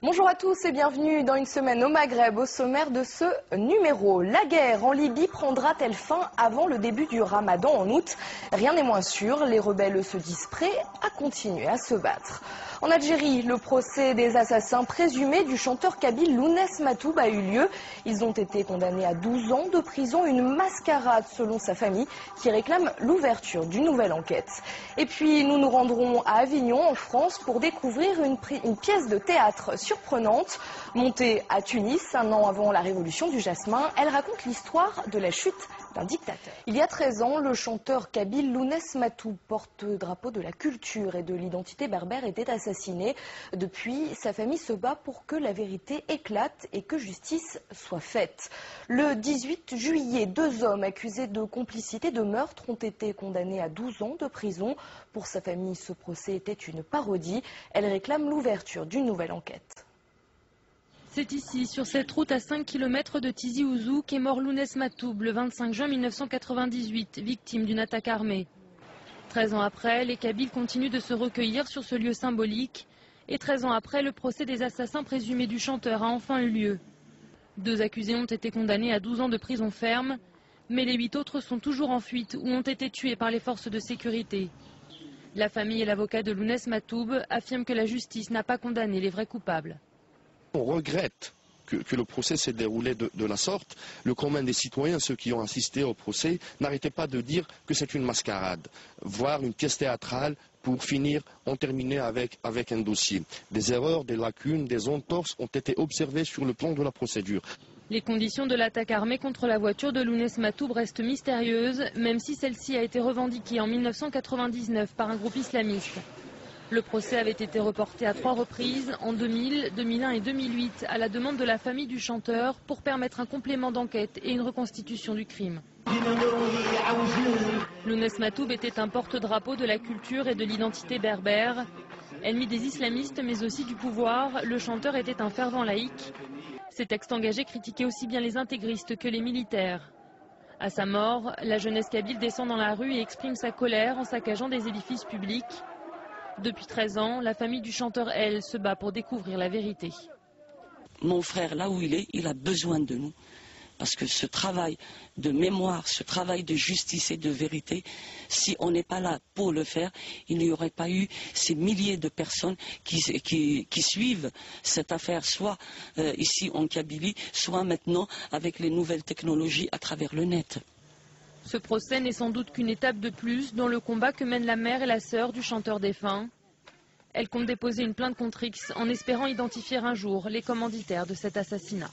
Bonjour à tous et bienvenue dans une semaine au Maghreb. Au sommaire de ce numéro, la guerre en Libye prendra-t-elle fin avant le début du Ramadan en août? Rien n'est moins sûr, les rebelles se disent prêts à continuer à se battre. En Algérie, le procès des assassins présumés du chanteur kabyle Lounès Matoub a eu lieu. Ils ont été condamnés à 12 ans de prison, une mascarade selon sa famille qui réclame l'ouverture d'une nouvelle enquête. Et puis nous nous rendrons à Avignon en France pour découvrir une pièce de théâtre surprenante. Montée à Tunis un an avant la révolution du jasmin, elle raconte l'histoire de la chute d'un dictateur. Il y a 13 ans, le chanteur kabyle Lounès Matoub, porte-drapeau de la culture et de l'identité berbère, était assassiné. Depuis, sa famille se bat pour que la vérité éclate et que justice soit faite. Le 18 juillet, 2 hommes accusés de complicité de meurtre ont été condamnés à 12 ans de prison. Pour sa famille, ce procès était une parodie. Elle réclame l'ouverture d'une nouvelle enquête. C'est ici, sur cette route à 5 km de Tizi Ouzou, qu'est mort Lounès Matoub le 25 juin 1998, victime d'une attaque armée. 13 ans après, les Kabyles continuent de se recueillir sur ce lieu symbolique. Et 13 ans après, le procès des assassins présumés du chanteur a enfin eu lieu. 2 accusés ont été condamnés à 12 ans de prison ferme, mais les 8 autres sont toujours en fuite ou ont été tués par les forces de sécurité. La famille et l'avocat de Lounès Matoub affirment que la justice n'a pas condamné les vrais coupables. On regrette que le procès s'est déroulé de la sorte. Le commun des citoyens, ceux qui ont assisté au procès, n'arrêtaient pas de dire que c'est une mascarade, voire une pièce théâtrale pour en terminer avec un dossier. Des erreurs, des lacunes, des entorses ont été observées sur le plan de la procédure. Les conditions de l'attaque armée contre la voiture de Lounès Matoub restent mystérieuses, même si celle-ci a été revendiquée en 1999 par un groupe islamiste. Le procès avait été reporté à 3 reprises, en 2000, 2001 et 2008, à la demande de la famille du chanteur pour permettre un complément d'enquête et une reconstitution du crime. Lounès Matoub était un porte-drapeau de la culture et de l'identité berbère. Ennemi des islamistes mais aussi du pouvoir, le chanteur était un fervent laïc. Ses textes engagés critiquaient aussi bien les intégristes que les militaires. À sa mort, la jeunesse kabyle descend dans la rue et exprime sa colère en saccageant des édifices publics. Depuis 13 ans, la famille du chanteur, elle, se bat pour découvrir la vérité. Mon frère, là où il est, il a besoin de nous. Parce que ce travail de mémoire, ce travail de justice et de vérité, si on n'est pas là pour le faire, il n'y aurait pas eu ces milliers de personnes qui suivent cette affaire, soit ici en Kabylie, soit maintenant avec les nouvelles technologies à travers le net. Ce procès n'est sans doute qu'une étape de plus dans le combat que mènent la mère et la sœur du chanteur défunt. Elles comptent déposer une plainte contre X en espérant identifier un jour les commanditaires de cet assassinat.